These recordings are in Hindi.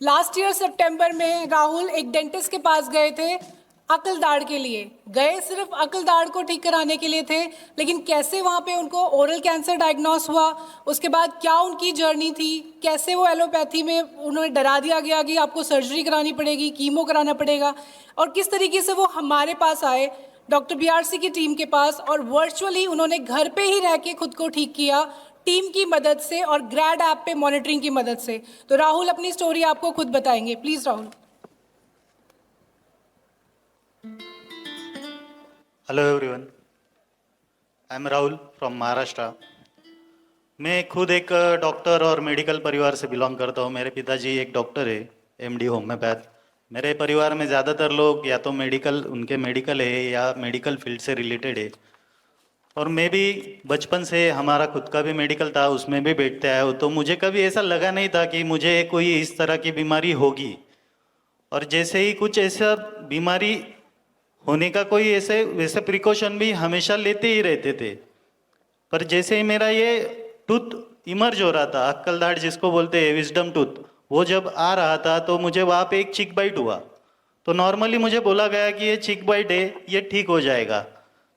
लास्ट ईयर सितंबर में राहुल एक डेंटिस्ट के पास गए थे, अकल दाढ़ के लिए गए, सिर्फ अकल दाढ़ को ठीक कराने के लिए थे। लेकिन कैसे वहाँ पे उनको ओरल कैंसर डायग्नोस हुआ, उसके बाद क्या उनकी जर्नी थी, कैसे वो एलोपैथी में उन्हें डरा दिया गया कि आपको सर्जरी करानी पड़ेगी, कीमो कराना पड़ेगा, और किस तरीके से वो हमारे पास आए, डॉक्टर बीआरसी की टीम के पास, और वर्चुअली उन्होंने घर पे ही रह के खुद को ठीक किया टीम की मदद से और ग्रैड ऐप पे मॉनिटरिंग की मदद से। तो राहुल अपनी स्टोरी आपको खुद बताएंगे, please Rahul. Hello everyone, I am Rahul from Maharashtra. मैं खुद एक डॉक्टर और मेडिकल परिवार से बिलोंग करता हूँ। मेरे पिताजी एक डॉक्टर है, एमडी होम्योपैथ। मेरे परिवार में ज़्यादातर लोग या तो उनके मेडिकल है या मेडिकल फील्ड से रिलेटेड है। और मैं भी बचपन से, हमारा खुद का भी मेडिकल था, उसमें भी बैठते आया हूँ। तो मुझे कभी ऐसा लगा नहीं था कि मुझे कोई इस तरह की बीमारी होगी। और जैसे ही कुछ ऐसा बीमारी होने का कोई ऐसे वैसे प्रिकॉशन भी हमेशा लेते ही रहते थे। पर जैसे ही मेरा ये टूथ इमर्ज हो रहा था, अक्कल दाढ़ जिसको बोलते हैं, विजडम टूथ, वो जब आ रहा था तो मुझे वहाँ पे एक चिक बाइट हुआ। तो नॉर्मली मुझे बोला गया कि ये चिक बाइट है, ये ठीक हो जाएगा।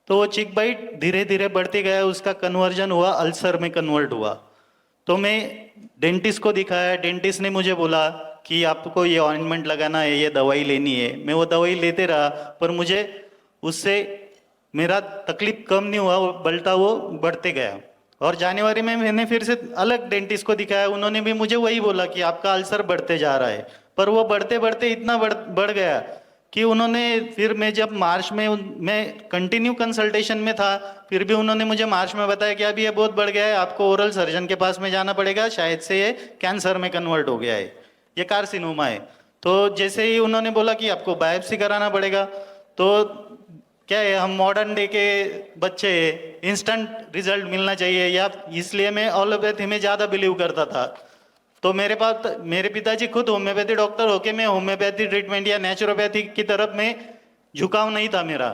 तो वो चिक बाइट धीरे धीरे बढ़ते गया, उसका कन्वर्जन हुआ, अल्सर में कन्वर्ट हुआ। तो मैं डेंटिस्ट को दिखाया। डेंटिस्ट ने मुझे बोला कि आपको ये ऑइंटमेंट लगाना है, ये दवाई लेनी है। मैं वो दवाई लेते रहा, पर मुझे उससे मेरा तकलीफ कम नहीं हुआ, बल्टा वो बढ़ते गया। और जनवरी में मैंने फिर से अलग डेंटिस्ट को दिखाया। उन्होंने भी मुझे वही बोला कि आपका अल्सर बढ़ते जा रहा है। पर वो बढ़ते बढ़ते इतना बढ़ गया कि उन्होंने फिर, मैं जब मार्च में, मैं कंटिन्यू कंसल्टेशन में था, फिर भी उन्होंने मुझे मार्च में बताया कि अभी ये बहुत बढ़ गया है, आपको ओरल सर्जन के पास में जाना पड़ेगा, शायद से ये कैंसर में कन्वर्ट हो गया है, ये कार्सिनोमा है। तो जैसे ही उन्होंने बोला कि आपको बायोप्सी कराना पड़ेगा, तो क्या है, हम मॉडर्न डे के बच्चे, इंस्टेंट रिजल्ट मिलना चाहिए, या इसलिए मैं एलोपैथी में ज़्यादा बिलीव करता था। तो मेरे पिताजी खुद होम्योपैथी डॉक्टर होके, मैं होम्योपैथी ट्रीटमेंट या नेचुरोपैथी की तरफ में झुकाव नहीं था मेरा।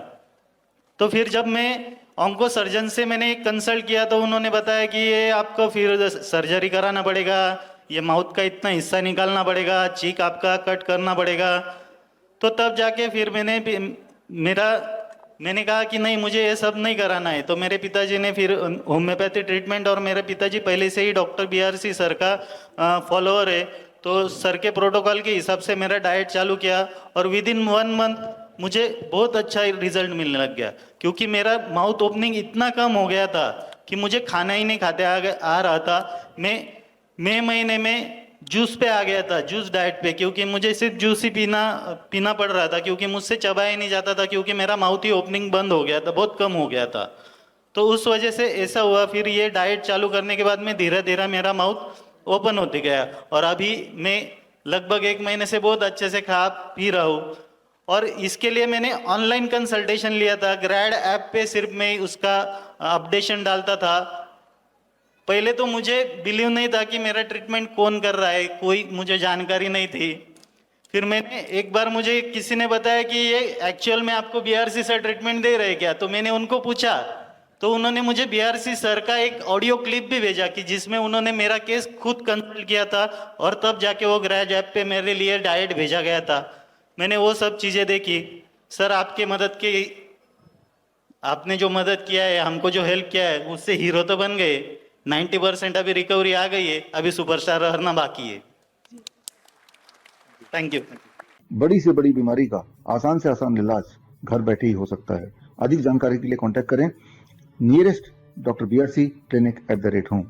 तो फिर जब मैं ऑन्को सर्जन से मैंने कंसल्ट किया, तो उन्होंने बताया कि ये आपको फिर सर्जरी कराना पड़ेगा, ये माउथ का इतना हिस्सा निकालना पड़ेगा, चीक आपका कट करना पड़ेगा। तो तब जाके फिर मैंने कहा कि नहीं, मुझे ये सब नहीं कराना है। तो मेरे पिताजी ने फिर होम्योपैथी ट्रीटमेंट, और मेरे पिताजी पहले से ही डॉक्टर बीआरसी सर का फॉलोअर है, तो सर के प्रोटोकॉल के हिसाब से मेरा डाइट चालू किया। और विद इन 1 मंथ मुझे बहुत अच्छा रिजल्ट मिलने लग गया, क्योंकि मेरा माउथ ओपनिंग इतना कम हो गया था कि मुझे खाना ही नहीं खाते आ रहा था। मैं मई महीने में जूस पे आ गया था, जूस डाइट पे, क्योंकि मुझे सिर्फ जूस ही पीना पड़ रहा था, क्योंकि मुझसे चबाया नहीं जाता था, क्योंकि मेरा माउथ ही ओपनिंग बंद हो गया था, बहुत कम हो गया था। तो उस वजह से ऐसा हुआ। फिर ये डाइट चालू करने के बाद में धीरे धीरे मेरा माउथ ओपन होते गया, और अभी मैं लगभग 1 महीने से बहुत अच्छे से खा पी रहा हूँ। और इसके लिए मैंने ऑनलाइन कंसल्टेशन लिया था, ग्रैड ऐप पे सिर्फ मैं उसका अपडेशन डालता था। पहले तो मुझे बिलीव नहीं था कि मेरा ट्रीटमेंट कौन कर रहा है, कोई मुझे जानकारी नहीं थी। फिर मैंने एक बार, मुझे किसी ने बताया कि ये एक्चुअल में आपको बीआरसी सर ट्रीटमेंट दे रहे क्या। तो मैंने उनको पूछा, तो उन्होंने मुझे बीआरसी सर का एक ऑडियो क्लिप भी भेजा कि जिसमें उन्होंने मेरा केस खुद कंसल्ट किया था, और तब जाके वो ग्रैड ऐप पे मेरे लिए डाइट भेजा गया था। मैंने वो सब चीज़ें देखी। सर, आपने जो मदद किया है, हमको जो हेल्प किया है, उससे हीरो तो बन गए। 90% अभी रिकवरी आ गई है, अभी सुपरस्टार रहना बाकी है। Thank you. बड़ी से बड़ी बीमारी का आसान से आसान इलाज घर बैठे ही हो सकता है। अधिक जानकारी के लिए कांटेक्ट करें nearest doctor BRC clinic @home।